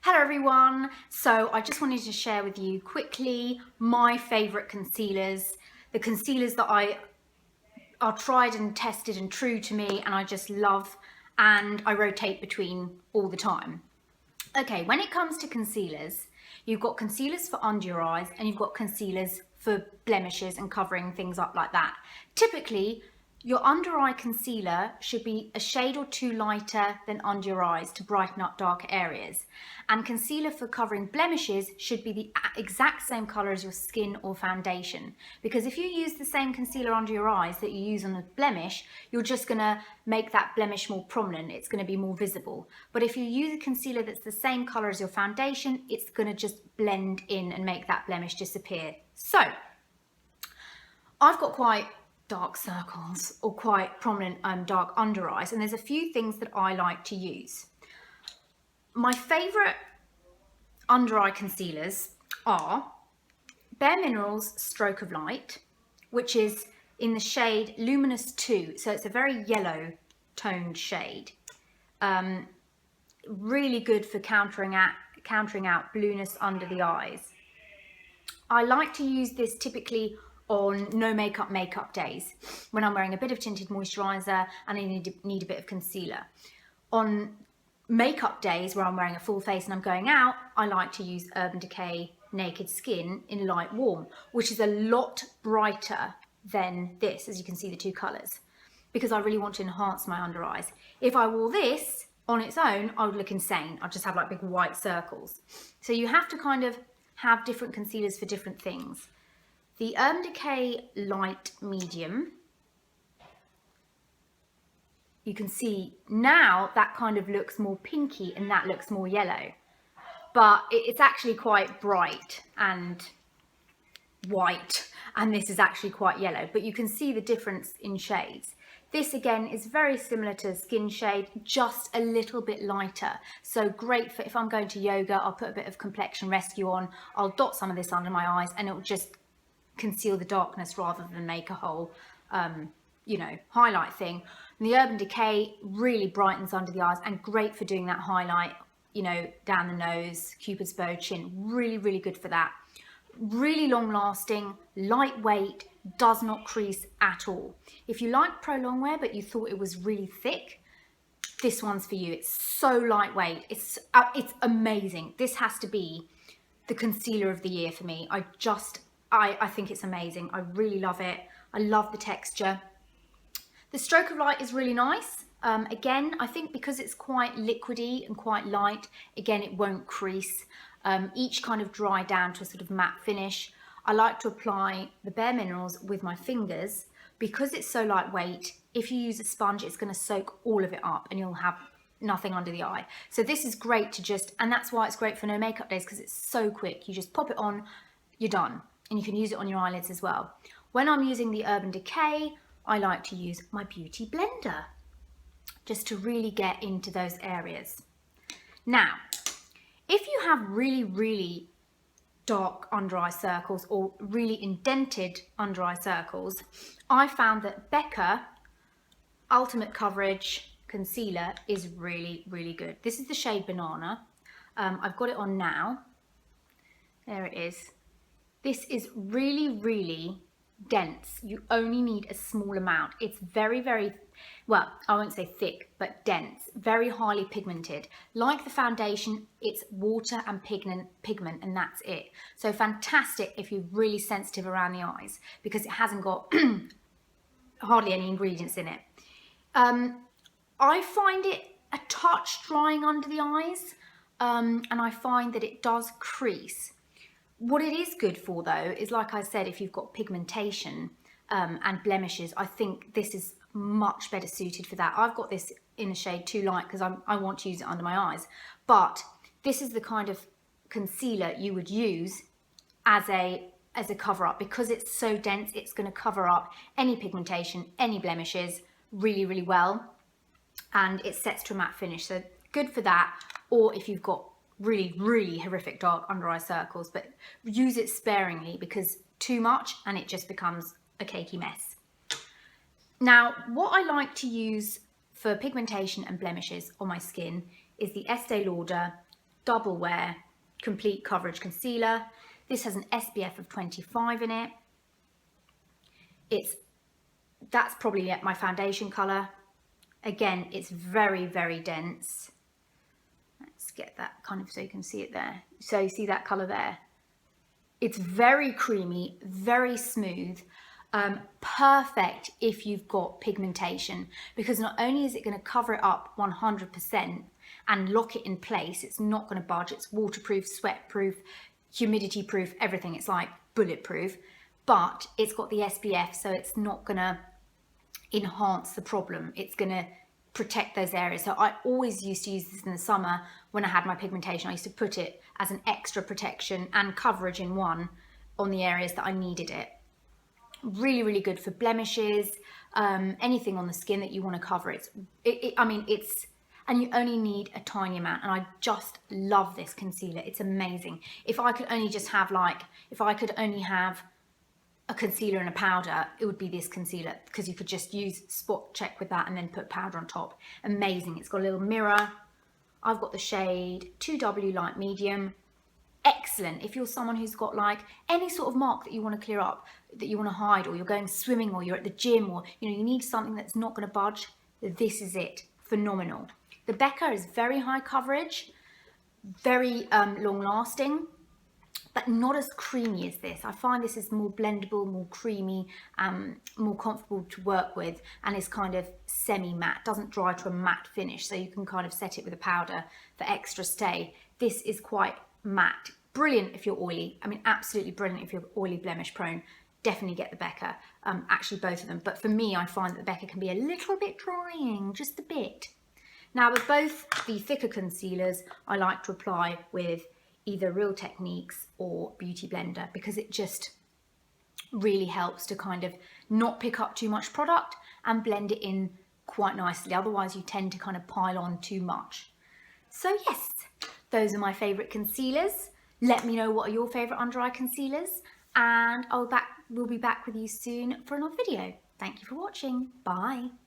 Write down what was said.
Hello everyone, so I just wanted to share with you quickly my favourite concealers, the concealers that are tried and tested and true to me and I just love and I rotate between all the time. Okay, when it comes to concealers, you've got concealers for under your eyes and you've got concealers for blemishes and covering things up like that. Typically, your under eye concealer should be a shade or two lighter than under your eyes to brighten up darker areas. And concealer for covering blemishes should be the exact same colour as your skin or foundation. Because if you use the same concealer under your eyes that you use on a blemish, you're just going to make that blemish more prominent. It's going to be more visible. But if you use a concealer that's the same colour as your foundation, it's going to just blend in and make that blemish disappear. So, I've got quite dark circles or quite prominent dark under eyes, and there's a few things that I like to use. My favourite under eye concealers are Bareminerals Stroke of Light, which is in the shade Luminous 2, so it's a very yellow toned shade. Really good for countering out blueness under the eyes. I like to use this typically on no makeup days when I'm wearing a bit of tinted moisturiser and I need a bit of concealer. On makeup days where I'm wearing a full face and I'm going out, I like to use Urban Decay Naked Skin in Light Warm, which is a lot brighter than this, as you can see the two colours, because I really want to enhance my under eyes. If I wore this on its own, I would look insane. I'd just have like big white circles. So you have to kind of have different concealers for different things. The Urban Decay Light Medium, you can see now that kind of looks more pinky and that looks more yellow. But it's actually quite bright and white, and this is actually quite yellow. But you can see the difference in shades. This again is very similar to Skin Shade, just a little bit lighter. So great for if I'm going to yoga, I'll put a bit of Complexion Rescue on, I'll dot some of this under my eyes and it'll just conceal the darkness rather than make a whole, highlight thing. And the Urban Decay really brightens under the eyes and great for doing that highlight, down the nose, Cupid's bow, chin. Really, really good for that. Really long lasting, lightweight, does not crease at all. If you like Pro Longwear but you thought it was really thick, this one's for you. It's so lightweight. It's amazing. This has to be the concealer of the year for me. I think it's amazing. I really love it. I love the texture. The Stroke of Light is really nice. Again, I think because it's quite liquidy and quite light, again, it won't crease. Each kind of dry down to a sort of matte finish. I like to apply the Bareminerals with my fingers because it's so lightweight. If you use a sponge, it's going to soak all of it up and you'll have nothing under the eye. So this is great to and that's why it's great for no makeup days, because it's so quick. You just pop it on, you're done. And you can use it on your eyelids as well. When I'm using the Urban Decay, I like to use my Beauty Blender just to really get into those areas. Now, if you have really, really dark under eye circles or really indented under eye circles, I found that Becca Ultimate Coverage Concealer is really, really good. This is the shade Banana. I've got it on now. There it is. This is really, really dense. You only need a small amount. It's very, very, well, I won't say thick, but dense, very highly pigmented. Like the foundation, it's water and pigment, and that's it. So fantastic if you're really sensitive around the eyes, because it hasn't got hardly any ingredients in it. I find it a touch drying under the eyes, and I find that it does crease. What it is good for though is, like I said, if you've got pigmentation and blemishes, I think this is much better suited for that. I've got this in a shade Too Light because I want to use it under my eyes, but this is the kind of concealer you would use as a cover up, because it's so dense. It's going to cover up any pigmentation, any blemishes really, really well, and it sets to a matte finish. So good for that. Or if you've got really, really horrific dark under eye circles, but use it sparingly, because too much and it just becomes a cakey mess. Now, what I like to use for pigmentation and blemishes on my skin is the Estee Lauder Doublewear Complete Coverage Concealer. This has an SPF of 25 in it. That's probably my foundation colour. Again, it's very, very dense. Let's get that kind of so you can see it there. So you see that colour there? It's very creamy, very smooth. Perfect if you've got pigmentation, because not only is it going to cover it up 100% and lock it in place, it's not going to budge, it's waterproof, sweat proof, humidity proof, everything. It's like bulletproof, but it's got the SPF, so it's not going to enhance the problem. It's going to protect those areas. So I always used to use this in the summer when I had my pigmentation. I used to put it as an extra protection and coverage in one on the areas that I needed it. Really, really good for blemishes, anything on the skin that you want to cover. And you only need a tiny amount. And I just love this concealer. It's amazing. If I could only have a concealer and a powder, it would be this concealer, because you could just use spot check with that and then put powder on top. Amazing. It's got a little mirror. I've got the shade 2W Light Medium. Excellent if you're someone who's got like any sort of mark that you want to clear up, that you want to hide, or you're going swimming, or you're at the gym, or you need something that's not going to budge. This is it. Phenomenal. The Becca is very high coverage, very long lasting, but not as creamy as this. I find this is more blendable, more creamy, more comfortable to work with, and is kind of semi-matte, doesn't dry to a matte finish, so you can kind of set it with a powder for extra stay. This is quite matte. Brilliant if you're oily. I mean, absolutely brilliant if you're oily, blemish prone. Definitely get the Becca. Actually, both of them. But for me, I find that the Becca can be a little bit drying, just a bit. Now, with both the thicker concealers, I like to apply with either Real Techniques or Beauty Blender, because it just really helps to kind of not pick up too much product and blend it in quite nicely. Otherwise, you tend to kind of pile on too much. So yes, those are my favourite concealers. Let me know what are your favourite under eye concealers, and we'll be back with you soon for another video. Thank you for watching. Bye.